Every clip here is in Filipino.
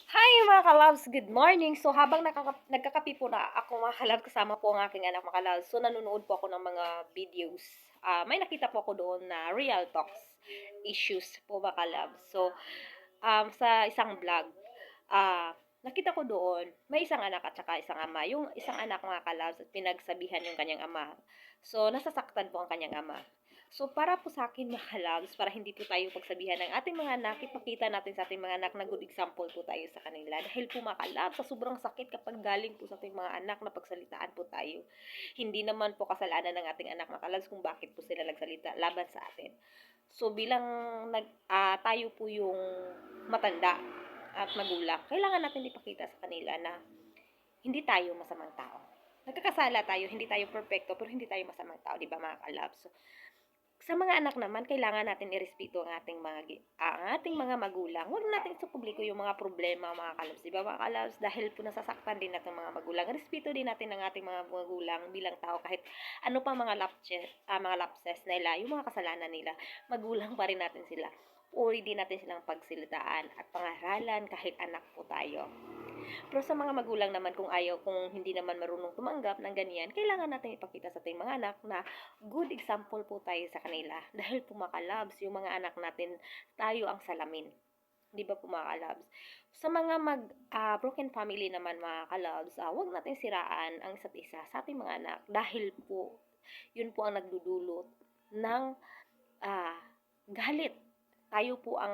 Hi mga ka-loves, good morning. So habang nagkakape po na ako mga ka-loves, kasama po ang aking anak mga ka-loves. So nanonood po ako ng mga videos. May nakita po ako doon na real talks issues po mga ka-loves. So sa isang vlog, nakita ko doon, may isang anak at saka isang ama. Yung isang anak mga ka-loves at pinagsabihan yung kanyang ama. So nasasaktan po ang kanyang ama. So, para po sa akin mga loves, para hindi po tayo pagsabihan ng ating mga anak, ipakita natin sa ating mga anak na good example po tayo sa kanila. Dahil po mga loves, sa sobrang sakit kapag galing po sa ating mga anak na pagsalitaan po tayo. Hindi naman po kasalanan ng ating anak mga loves kung bakit po sila nagsalita laban sa atin. So, bilang tayo po yung matanda at magulang, kailangan natin ipakita sa kanila na hindi tayo masamang tao. Nagkakasala tayo, hindi tayo perfecto, pero hindi tayo masamang tao, di ba mga ka-loves? So, sa mga anak naman, kailangan natin irespeto ang ating mga magulang. Huwag natin isupubliko yung mga problema, mga kalabs. Diba, mga kalabs? Dahil po nasasaktan din natin mga magulang. Respeto din natin ang ating mga magulang bilang tao. Kahit ano pa mga lapses nila, yung mga kasalanan nila, magulang pa rin natin sila. Puri din natin silang pagsilitaan at pangaralan kahit anak po tayo. Pero sa mga magulang naman kung hindi naman marunong tumanggap ng ganyan, kailangan natin ipakita sa ating mga anak na good example po tayo sa kanila. Dahil po mga kalabs, yung mga anak natin, tayo ang salamin. Di ba po mga kalabs? Sa mga broken family naman mga kalabs, huwag natin siraan ang isa't isa sa ating mga anak. Dahil po, yun po ang nagdudulot ng ah, galit. Tayo po ang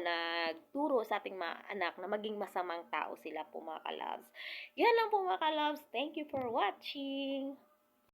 nagturo sa ating mga anak na maging masamang tao sila po mga kalabs. Yan lang po mga kalabs. Thank you for watching.